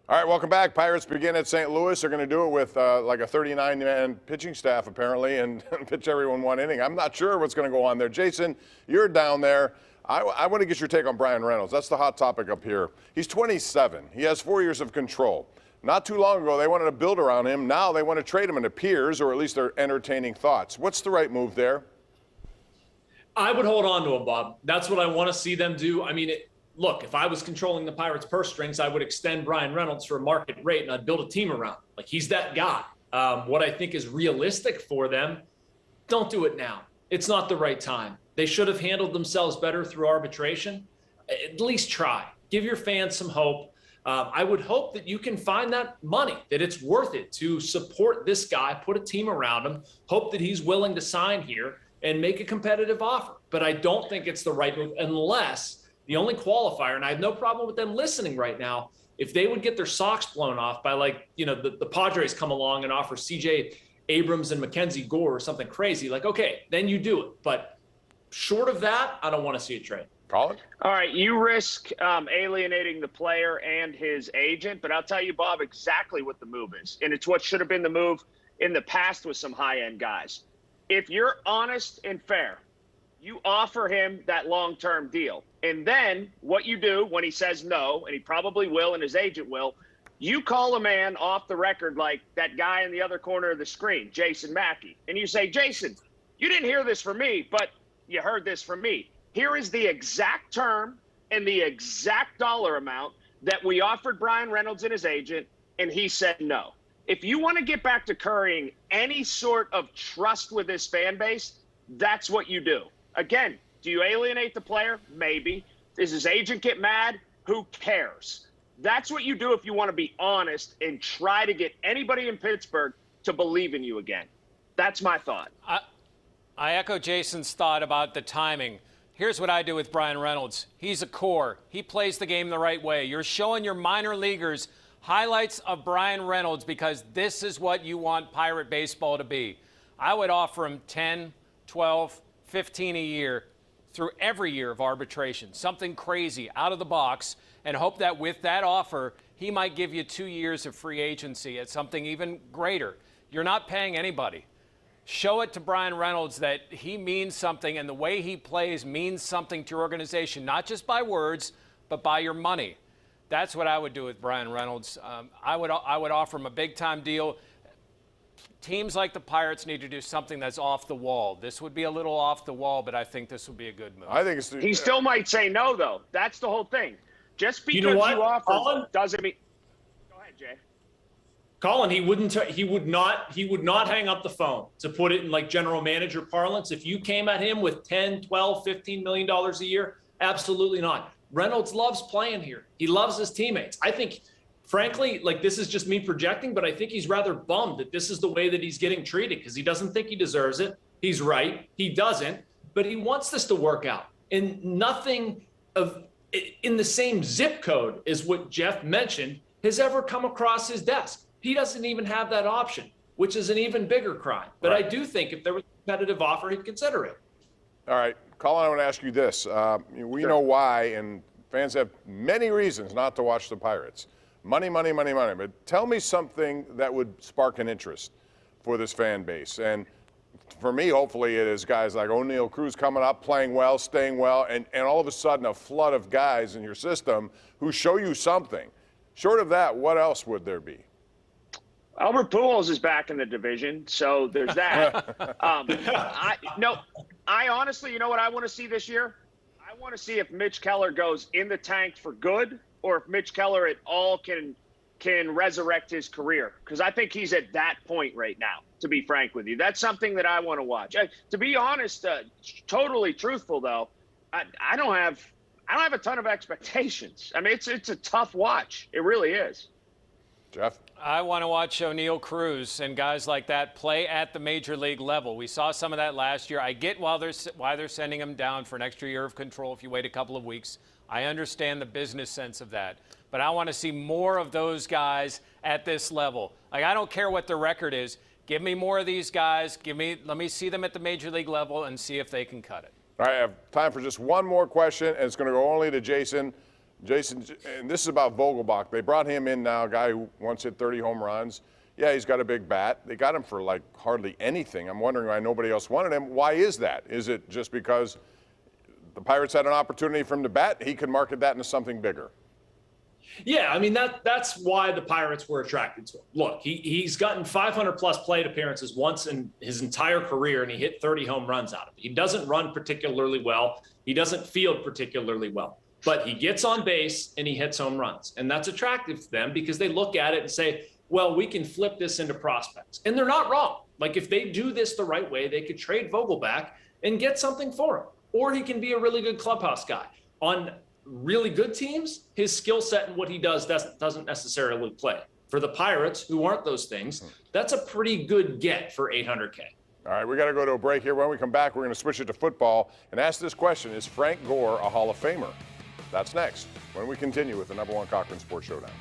All right, welcome back. Pirates begin at St. Louis. They're going to do it with like a 39-man pitching staff, apparently, and pitch everyone one inning. I'm not sure what's going to go on there. Jason, you're down there. I want to get your take on Bryan Reynolds. That's the hot topic up here. He's 27. He has 4 years of control. Not too long ago, they wanted to build around him. Now they want to trade him, it appears, or at least they're entertaining thoughts. What's the right move there? I would hold on to him, Bob. That's what I want to see them do. I mean, look, if I was controlling the Pirates' purse strings, I would extend Bryan Reynolds for a market rate, and I'd build a team around him. Like, he's that guy. What I think is realistic for them, don't do it now. It's not the right time. They should have handled themselves better through arbitration. At least try. Give your fans some hope. I would hope that you can find that money, that it's worth it to support this guy, put a team around him, hope that he's willing to sign here and make a competitive offer. But I don't think it's the right move unless the only qualifier, and I have no problem with them listening right now, if they would get their socks blown off by, like, you know, the Padres come along and offer C.J. Abrams and Mackenzie Gore or something crazy, like, okay, then you do it. But short of that, I don't want to see a trade. Colin? All right, you risk alienating the player and his agent, but I'll tell you, Bob, exactly what the move is. And it's what should have been the move in the past with some high-end guys. If you're honest and fair, you offer him that long-term deal. And then what you do when he says no, and he probably will and his agent will, you call a man off the record like that guy in the other corner of the screen, Jason Mackey. And you say, Jason, you didn't hear this from me, but you heard this from me. Here is the exact term and the exact dollar amount that we offered Bryan Reynolds and his agent, and he said no. If you want to get back to currying any sort of trust with this fan base, that's what you do. Again, do you alienate the player? Maybe. Does his agent get mad? Who cares? That's what you do if you want to be honest and try to get anybody in Pittsburgh to believe in you again. That's my thought. I echo Jason's thought about the timing. Here's what I do with Bryan Reynolds. He's a core. He plays the game the right way. You're showing your minor leaguers highlights of Bryan Reynolds because this is what you want Pirate baseball to be. I would offer him 10, 12, 15 a year through every year of arbitration, something crazy out of the box, and hope that with that offer, he might give you 2 years of free agency at something even greater. You're not paying anybody. Show it to Bryan Reynolds that he means something and the way he plays means something to your organization, not just by words, but by your money. That's what I would do with Bryan Reynolds. I would offer him a big-time deal. Teams like the Pirates need to do something that's off the wall. This would be a little off the wall, but I think this would be a good move. I think he still might say no, though. That's the whole thing. Just because you offer Colin? doesn't mean. Go ahead, Jay. Colin, he would not hang up the phone, to put it in like general manager parlance. If you came at him with 10, 12, $15 million a year, absolutely not. Reynolds loves playing here. He loves his teammates. I think, frankly, like, this is just me projecting, but I think he's rather bummed that this is the way that he's getting treated because he doesn't think he deserves it. He's right. He doesn't, but he wants this to work out. And nothing in the same zip code as what Jeff mentioned has ever come across his desk. He doesn't even have that option, which is an even bigger crime. But right. I do think if there was a competitive offer, he'd consider it. All right, Colin, I want to ask you this. We know why, and fans have many reasons not to watch the Pirates. Money, money, money, money. But tell me something that would spark an interest for this fan base. And for me, hopefully, it is guys like O'Neal Cruz coming up, playing well, staying well, and all of a sudden a flood of guys in your system who show you something. Short of that, what else would there be? Albert Pujols is back in the division, so there's that. I honestly, you know what I want to see this year? I want to see if Mitch Keller goes in the tank for good, or if Mitch Keller at all can resurrect his career, because I think he's at that point right now. To be frank with you, that's something that I want to watch. To be honest, totally truthful though, I don't have a ton of expectations. I mean, it's a tough watch. It really is. Jeff? I want to watch O'Neal Cruz and guys like that play at the major league level. We saw some of that last year. I get why they're sending him down for an extra year of control if you wait a couple of weeks. I understand the business sense of that. But I want to see more of those guys at this level. Like, I don't care what their record is. Give me more of these guys. Let me see them at the major league level and see if they can cut it. All right, I have time for just one more question, and it's going to go only to Jason. Jason, and this is about Vogelbach. They brought him in now, a guy who once hit 30 home runs. Yeah, he's got a big bat. They got him for like hardly anything. I'm wondering why nobody else wanted him. Why is that? Is it just because the Pirates had an opportunity for him to bat? He could market that into something bigger. Yeah, I mean, that's why the Pirates were attracted to him. Look, he's gotten 500-plus plate appearances once in his entire career, and he hit 30 home runs out of it. He doesn't run particularly well. He doesn't field particularly well. But he gets on base, and he hits home runs. And that's attractive to them because they look at it and say, well, we can flip this into prospects. And they're not wrong. Like, if they do this the right way, they could trade Vogelbach and get something for him. Or he can be a really good clubhouse guy. On really good teams, his skill set and what he does doesn't necessarily play. For the Pirates, who aren't those things, that's a pretty good get for $800K. All right, we got to go to a break here. When we come back, we're going to switch it to football and ask this question: is Frank Gore a Hall of Famer? That's next when we continue with the #1 Cochran Sports Showdown.